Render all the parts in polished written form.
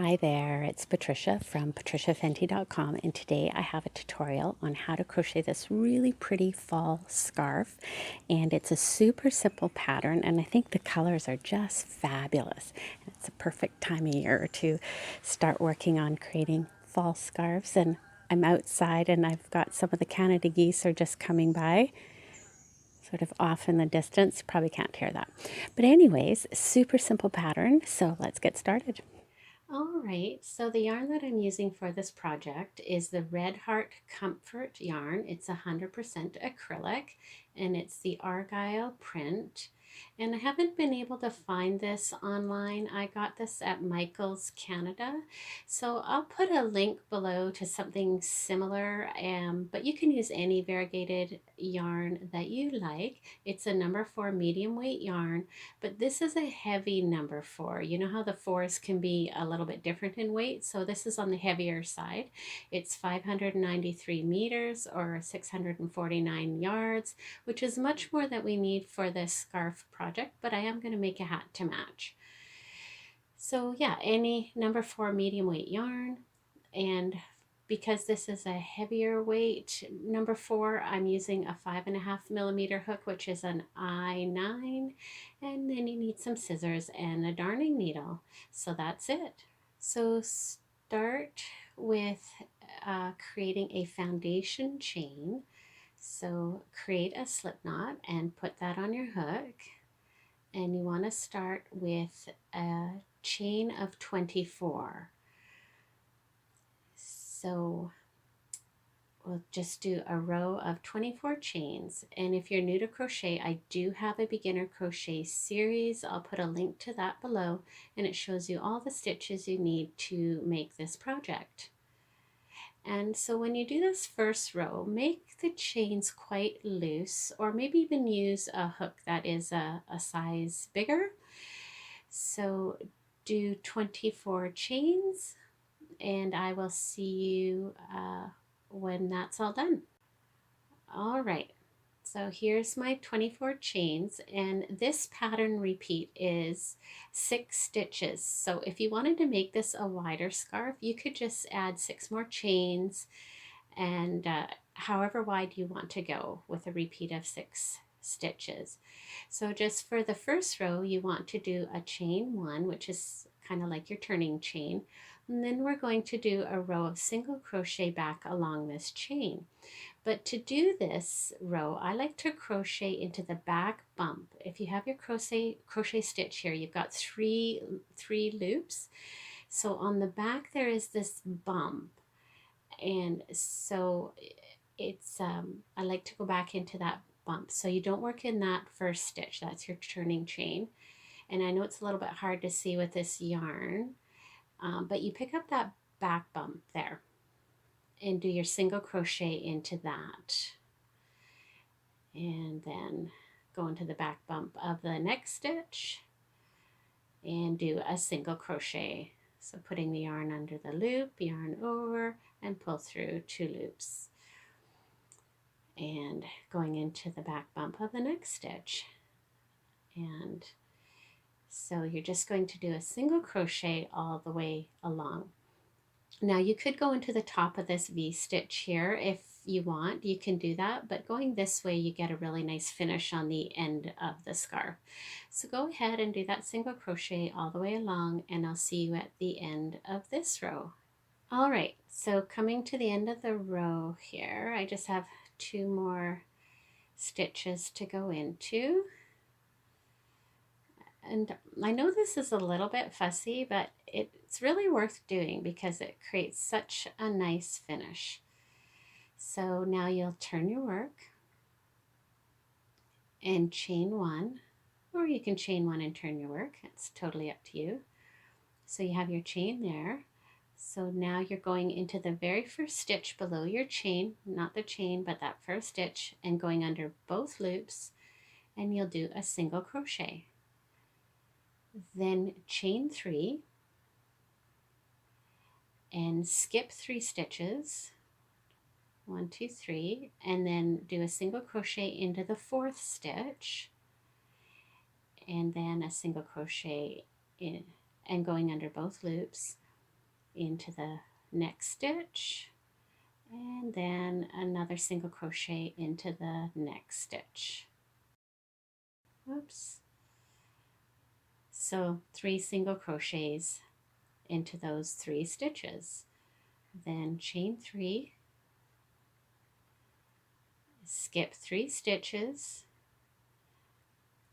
Hi there, it's Patricia from patriciafenty.com, and today I have a tutorial on how to crochet this really pretty fall scarf. And it's a super simple pattern, and I think the colors are just fabulous. It's a perfect time of year to start working on creating fall scarves. And I'm outside and I've got some of the Canada geese are just coming by, sort of off in the distance. You probably can't hear that. But anyways, super simple pattern, so let's get started. All right, so the yarn that I'm using for this project is the Red Heart Comfort yarn. It's 100% acrylic and it's the Argyle print. And I haven't been able to find this online. I got this at Michael's Canada. So I'll put a link below to something similar, but you can use any variegated yarn that you like. It's a number 4 medium weight yarn, but this is a heavy number 4. You know how the 4s can be a little bit different in weight, so this is on the heavier side. It's 593 meters or 649 yards, which is much more than we need for this scarf project, but I am going to make a hat to match. So yeah, any number 4 medium weight yarn, and because this is a heavier weight number 4, I'm using a 5.5 millimeter hook, which is an I9, and then you need some scissors and a darning needle. So that's it. So start with creating a foundation chain. So create a slip knot and put that on your hook, and you want to start with a chain of 24. So we'll just do a row of 24 chains. And if you're new to crochet, I do have a beginner crochet series. I'll put a link to that below, and it shows you all the stitches you need to make this project. And so when you do this first row, make the chains quite loose, or maybe even use a hook that is a size bigger. So do 24 chains, and I will see you when that's all done. All right, so here's my 24 chains, and this pattern repeat is 6 stitches. So if you wanted to make this a wider scarf, you could just add 6 more chains, and however wide you want to go with a repeat of 6 stitches. So just for the first row, you want to do a chain 1, which is kind of like your turning chain, and then we're going to do a row of single crochet back along this chain. But to do this row, I like to crochet into the back bump. If you have your crochet stitch here, you've got three loops. So on the back there is this bump, and so it's I like to go back into that bump. So you don't work in that first stitch. That's your turning chain. And I know it's a little bit hard to see with this yarn, but you pick up that back bump there and do your single crochet into that, and then go into the back bump of the next stitch and do a single crochet. So putting the yarn under the loop, yarn over, and pull through 2 loops, and going into the back bump of the next stitch. And so you're just going to do a single crochet all the way along. Now you could go into the top of this V-stitch here if you want, you can do that, but going this way you get a really nice finish on the end of the scarf. So go ahead and do that single crochet all the way along, and I'll see you at the end of this row. All right, so coming to the end of the row here, I just have 2 more stitches to go into. And I know this is a little bit fussy, but it's really worth doing because it creates such a nice finish. So now you'll turn your work and chain 1, or you can chain 1 and turn your work. It's totally up to you. So you have your chain there. So now you're going into the very first stitch below your chain, not the chain, but that first stitch, and going under both loops, and you'll do a single crochet. Then chain 3 and skip 3 stitches, 1, 2, 3, and then do a single crochet into the 4th stitch, and then a single crochet in, and going under both loops, into the next stitch, and then another single crochet into the next stitch. Oops. So 3 single crochets into those 3 stitches. Then chain 3, skip 3 stitches,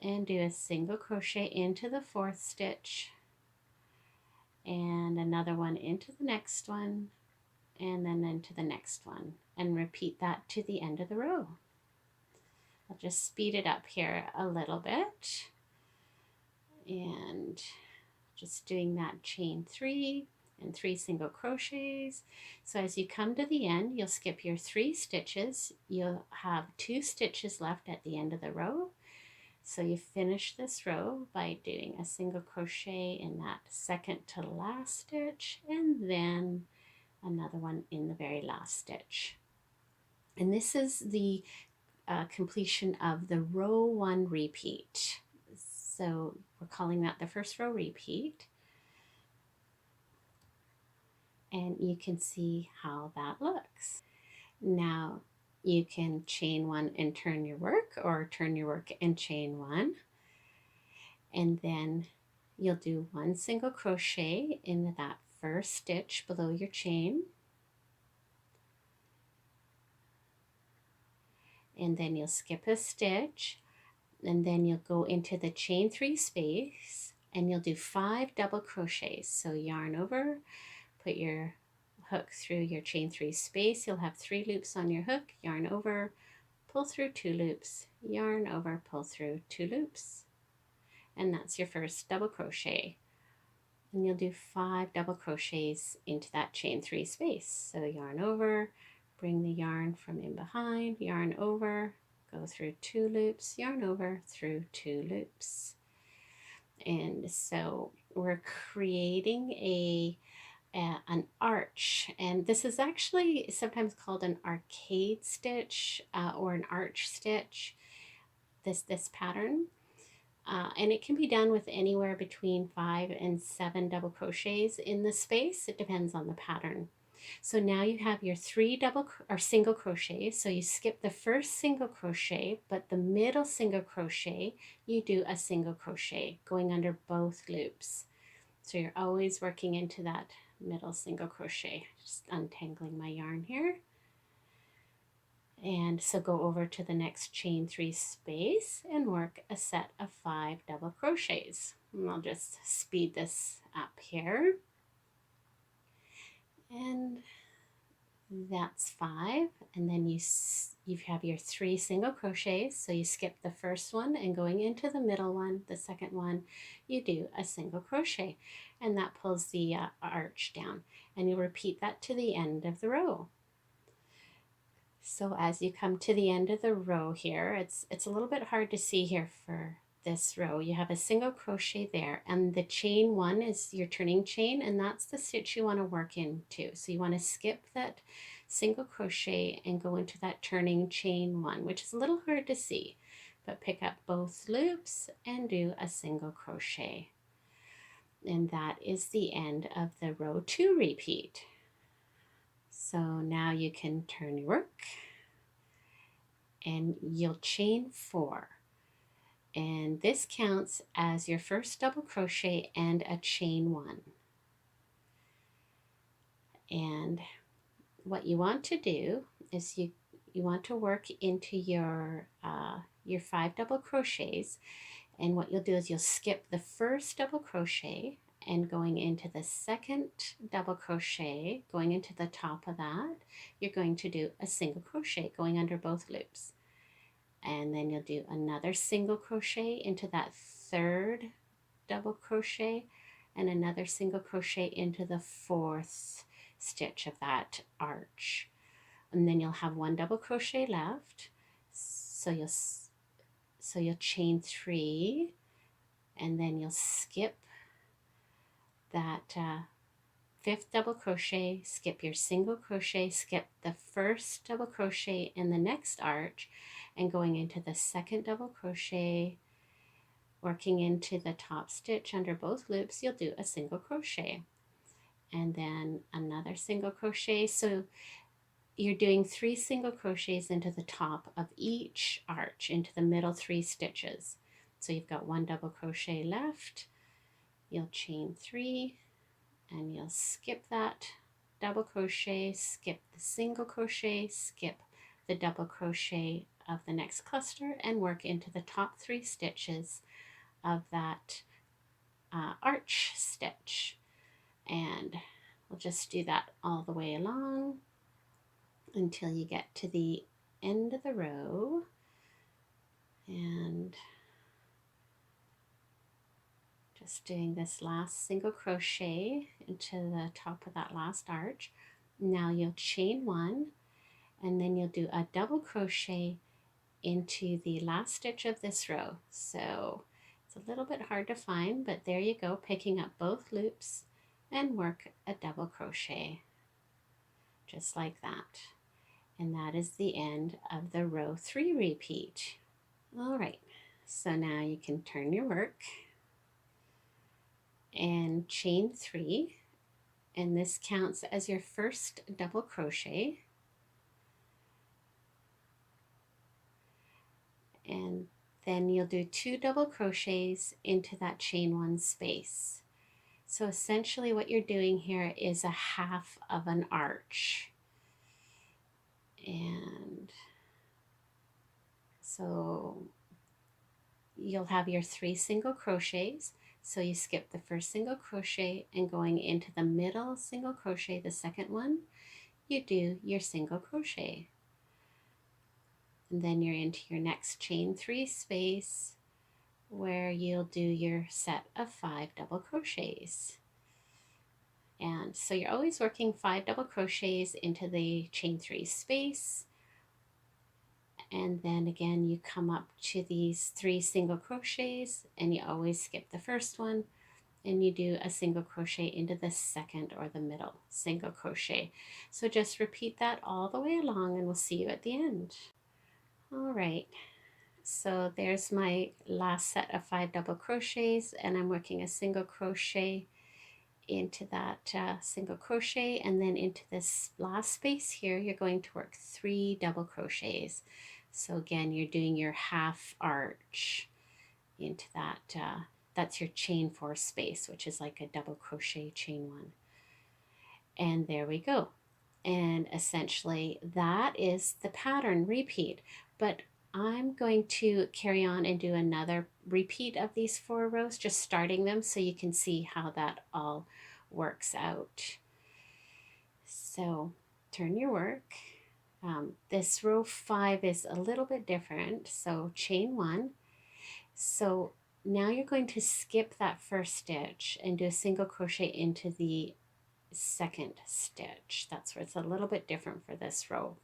and do a single crochet into the 4th stitch, and another one into the next one, and then into the next one, and repeat that to the end of the row. I'll just speed it up here a little bit, and just doing that chain 3 and 3 single crochets. So as you come to the end, you'll skip your 3 stitches. You'll have 2 stitches left at the end of the row. So you finish this row by doing a single crochet in that second to last stitch, and then another one in the very last stitch. And this is the completion of the row 1 repeat. So we're calling that the first row repeat. And you can see how that looks. Now you can chain 1 and turn your work, or turn your work and chain 1. And then you'll do 1 single crochet in that first stitch below your chain. And then you'll skip a stitch, and then you'll go into the chain 3 space, and you'll do 5 double crochets. So yarn over, put your hook through your chain 3 space. You'll have 3 loops on your hook, yarn over, pull through 2 loops, yarn over, pull through 2 loops. And that's your first double crochet. And you'll do 5 double crochets into that chain 3 space. So yarn over, bring the yarn from in behind, yarn over, go through 2 loops, yarn over, through 2 loops. And so we're creating an arch, and this is actually sometimes called an arcade stitch or an arch stitch, this pattern. And it can be done with anywhere between 5 and 7 double crochets in the space. It depends on the pattern. So now you have your 3 double or single crochets. So you skip the first single crochet, but the middle single crochet, you do a single crochet going under both loops. So you're always working into that middle single crochet. Just untangling my yarn here. And so go over to the next chain 3 space and work a set of 5 double crochets. And I'll just speed this up here. And that's 5. And then you have your 3 single crochets. So you skip the first one, and going into the middle one, the second one, you do a single crochet. And that pulls the arch down. And you repeat that to the end of the row. So as you come to the end of the row here, it's a little bit hard to see here for this row. You have a single crochet there, and the chain 1 is your turning chain, and that's the stitch you want to work into. So you want to skip that single crochet and go into that turning chain 1, which is a little hard to see, but pick up both loops and do a single crochet. And that is the end of the row 2 repeat. So now you can turn your work, and you'll chain 4. And this counts as your first double crochet and a chain 1. And what you want to do is you want to work into your 5 double crochets. And what you'll do is you'll skip the first double crochet, and going into the second double crochet, going into the top of that, you're going to do a single crochet going under both loops. And then you'll do another single crochet into that third double crochet, and another single crochet into the 4th stitch of that arch. And then you'll have 1 double crochet left. So you'll chain 3, and then you'll skip that 5th double crochet, skip your single crochet, skip the first double crochet in the next arch, and going into the second double crochet, working into the top stitch under both loops, you'll do a single crochet. and then another single crochet. So you're doing 3 single crochets into the top of each arch, into the middle 3 stitches. So you've got 1 double crochet left, you'll chain 3, and you'll skip that double crochet, skip the single crochet, skip the double crochet of the next cluster, and work into the top 3 stitches of that arch stitch. And we'll just do that all the way along until you get to the end of the row. And just doing this last single crochet into the top of that last arch. Now you'll chain 1, and then you'll do a double crochet into the last stitch of this row. So it's a little bit hard to find, but there you go, picking up both loops, and work a double crochet just like that. And that is the end of the row 3 repeat. All right, so now you can turn your work and chain 3, and this counts as your first double crochet. And then you'll do 2 double crochets into that chain 1 space. So essentially what you're doing here is a half of an arch. And so you'll have your 3 single crochets. So you skip the first single crochet, and going into the middle single crochet, the second one, you do your single crochet. And then you're into your next chain 3 space, where you'll do your set of 5 double crochets. And so you're always working 5 double crochets into the chain 3 space, and then again you come up to these 3 single crochets, and you always skip the first one, and you do a single crochet into the second or the middle single crochet. So just repeat that all the way along, and we'll see you at the end. All right, so there's my last set of 5 double crochets, and I'm working a single crochet into that single crochet, and then into this last space here you're going to work 3 double crochets. So again, you're doing your half arch into that, that's your chain 4 space, which is like a double crochet chain 1. And there we go. And essentially that is the pattern repeat. But I'm going to carry on and do another repeat of these 4 rows, just starting them so you can see how that all works out. So turn your work. This row 5 is a little bit different. So chain 1. So now you're going to skip that first stitch and do a single crochet into the second stitch. That's where it's a little bit different for this row.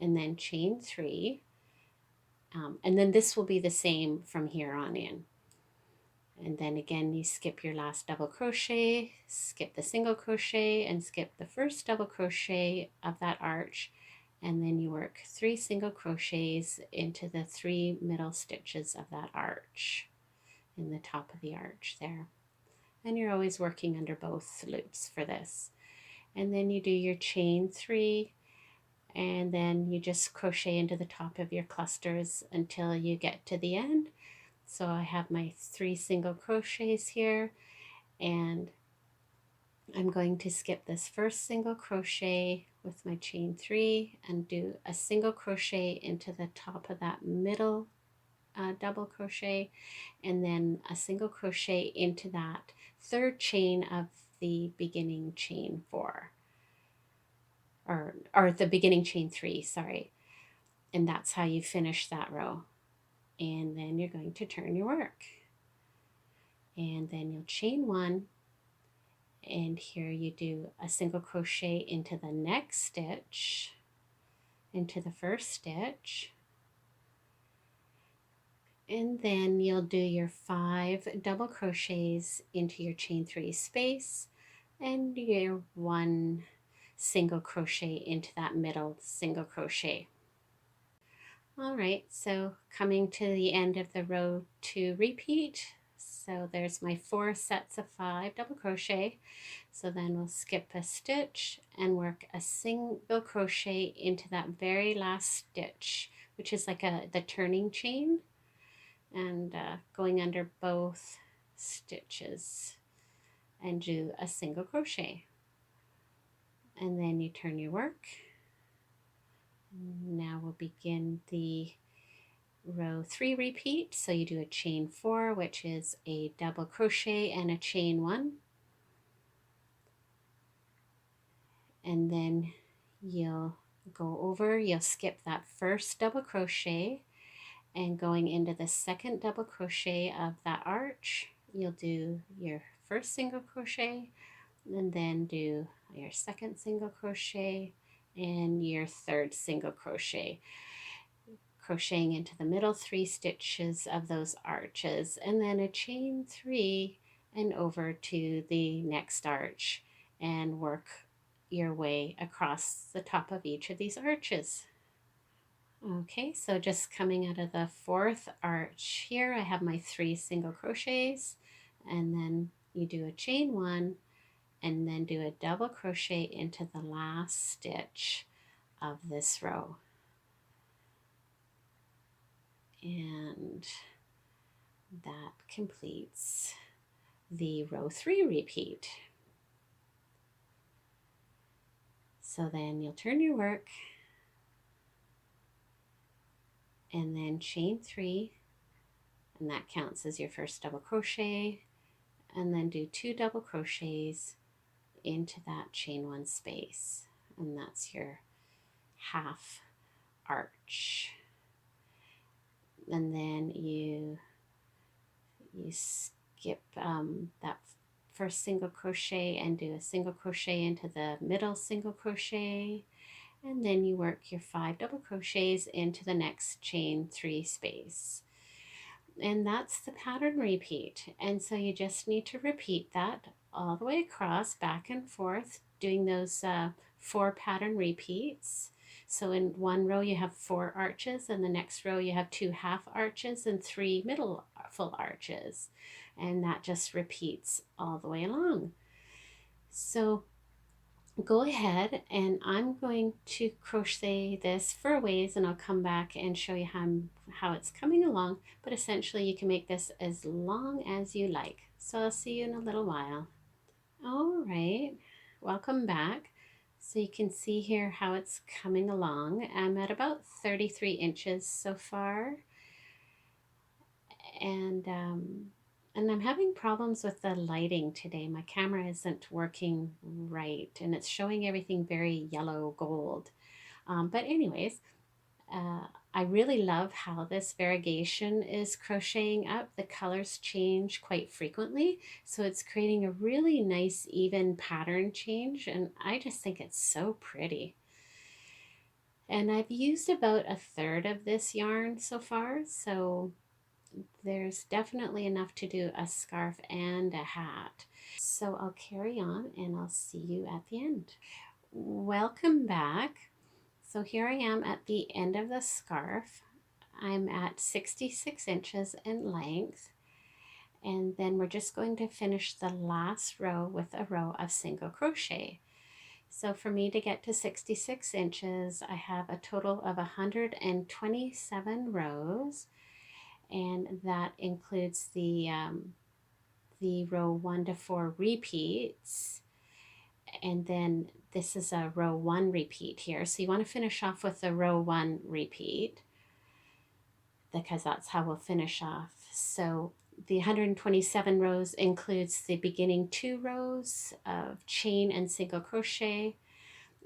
And then chain 3. And then this will be the same from here on in. And then again, you skip your last double crochet, skip the single crochet, and skip the first double crochet of that arch. And then you work 3 single crochets into the 3 middle stitches of that arch in the top of the arch there. And you're always working under both loops for this. And then you do your chain 3, and then you just crochet into the top of your clusters until you get to the end. So I have my 3 single crochets here, and I'm going to skip this first single crochet with my chain 3 and do a single crochet into the top of that middle double crochet, and then a single crochet into that third chain of the beginning chain 4, or the beginning chain 3, sorry. And that's how you finish that row. And then you're going to turn your work, and then you'll chain 1, and here you do a single crochet into the next stitch, into the first stitch, and then you'll do your 5 double crochets into your chain 3 space, and your 1 single crochet into that middle single crochet. All right, so coming to the end of the row 2 repeat, So there's my 4 sets of 5 double crochet. So then we'll skip a stitch and work a single crochet into that very last stitch, which is like the turning chain, and going under both stitches and do a single crochet. And then you turn your work. Now we'll begin the row 3 repeat. So you do a chain 4, which is a double crochet and a chain 1, and then you'll you'll skip that first double crochet, and going into the second double crochet of that arch, you'll do your first single crochet, and then do your second single crochet and your third single crochet, crocheting into the middle 3 stitches of those arches, and then a chain 3 and over to the next arch, and work your way across the top of each of these arches. Okay, so just coming out of the 4th arch here, I have my 3 single crochets, and then you do a chain 1 and then do a double crochet into the last stitch of this row. And that completes the row 3 repeat. So then you'll turn your work and then chain 3, and that counts as your first double crochet, and then do 2 double crochets into that chain 1 space, and that's your half arch. And then you skip that first single crochet and do a single crochet into the middle single crochet, and then you work your 5 double crochets into the next chain 3 space. And that's the pattern repeat. And so you just need to repeat that all the way across, back and forth, doing those 4 pattern repeats. So in one row you have 4 arches, and the next row you have 2 half arches and 3 middle full arches, and that just repeats all the way along. So go ahead, and I'm going to crochet this 4 ways, and I'll come back and show you how it's coming along, but essentially you can make this as long as you like. So I'll see you in a little while. All right, welcome back. So you can see here how it's coming along. I'm at about 33 inches so far, and I'm having problems with the lighting today. My camera isn't working right, and it's showing everything very yellow gold. But anyways, I really love how this variegation is crocheting up. The colors change quite frequently, so it's creating a really nice even pattern change, and I just think it's so pretty. And I've used about 1/3 of this yarn so far, so there's definitely enough to do a scarf and a hat. So I'll carry on and I'll see you at the end. Welcome back. So here I am at the end of the scarf. I'm at 66 inches in length, and then we're just going to finish the last row with a row of single crochet. So for me to get to 66 inches, I have a total of 127 rows, and that includes the row 1 to 4 repeats, and then this is a row 1 repeat here. So you want to finish off with the row 1 repeat, because that's how we'll finish off. So the 127 rows includes the beginning 2 rows of chain and single crochet,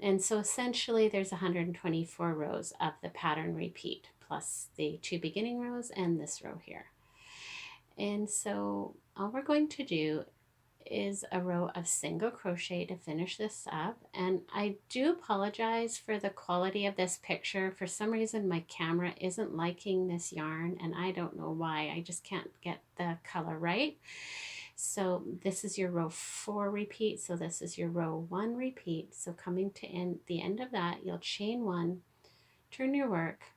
and so essentially there's 124 rows of the pattern repeat, plus the 2 beginning rows and this row here. And so all we're going to do is a row of single crochet to finish this up. And I do apologize for the quality of this picture. For some reason my camera isn't liking this yarn, and I don't know why. I just can't get the color right. So this is your row 4 repeat, so this is your row 1 repeat. So coming to the end of that, you'll chain 1, turn your work,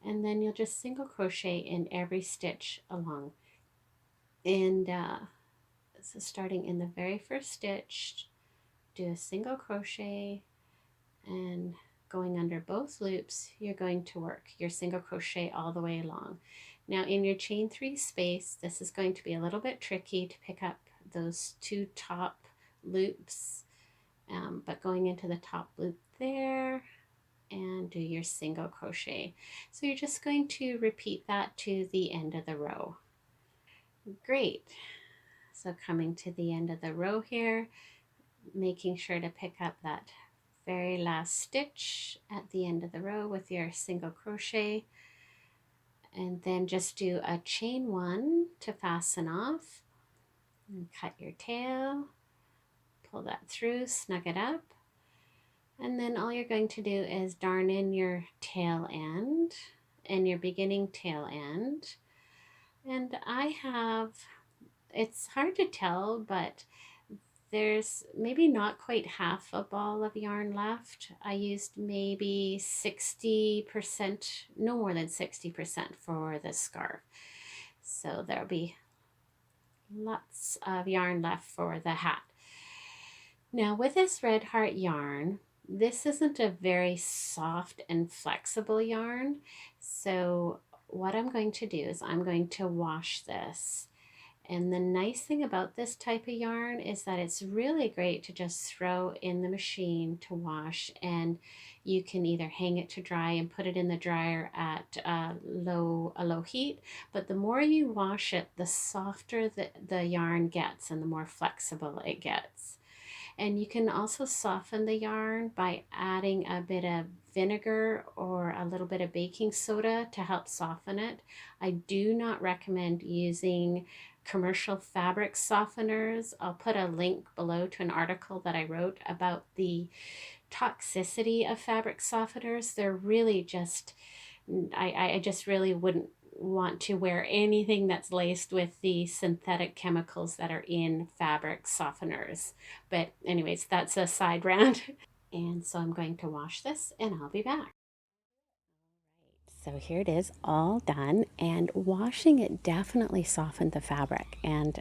and then you'll just single crochet in every stitch along. And so starting in the very first stitch, do a single crochet, and going under both loops, you're going to work your single crochet all the way along. Now in your chain 3 space, this is going to be a little bit tricky to pick up those 2 top loops, but going into the top loop there and do your single crochet. So you're just going to repeat that to the end of the row. Great. So coming to the end of the row here, making sure to pick up that very last stitch at the end of the row with your single crochet, and then just do a chain 1 to fasten off and cut your tail, pull that through, snug it up, and then all you're going to do is darn in your tail end and your beginning tail end. And I have, it's hard to tell, but there's maybe not quite half a ball of yarn left. I used maybe 60%, no more than 60% for the scarf. So there'll be lots of yarn left for the hat. Now with this red heart yarn, this isn't a very soft and flexible yarn. So what I'm going to do is I'm going to wash this. And the nice thing about this type of yarn is that it's really great to just throw in the machine to wash, and you can either hang it to dry and put it in the dryer at a low heat. But the more you wash it, the softer the yarn gets and the more flexible it gets. And you can also soften the yarn by adding a bit of vinegar or a little bit of baking soda to help soften it. I do not recommend using commercial fabric softeners. I'll put a link below to an article that I wrote about the toxicity of fabric softeners. They're really just, I just really wouldn't want to wear anything that's laced with the synthetic chemicals that are in fabric softeners. But anyways, that's a side rant. And so I'm going to wash this and I'll be back. So here it is, all done, and washing it definitely softened the fabric. And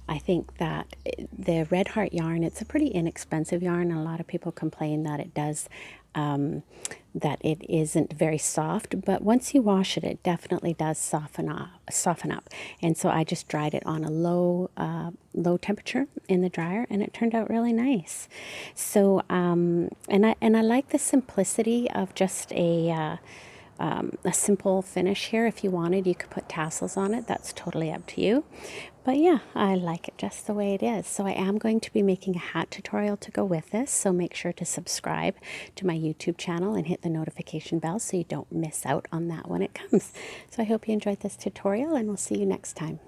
I think that the Red Heart yarn, it's a pretty inexpensive yarn, and a lot of people complain that it does, that it isn't very soft. But once you wash it, it definitely does soften up. And so I just dried it on a low temperature in the dryer, and it turned out really nice. So and I like the simplicity of just a simple finish here. If you wanted, you could put tassels on it. That's totally up to you. But yeah, I like it just the way it is. So I am going to be making a hat tutorial to go with this. So make sure to subscribe to my YouTube channel and hit the notification bell so you don't miss out on that when it comes. So I hope you enjoyed this tutorial, and we'll see you next time.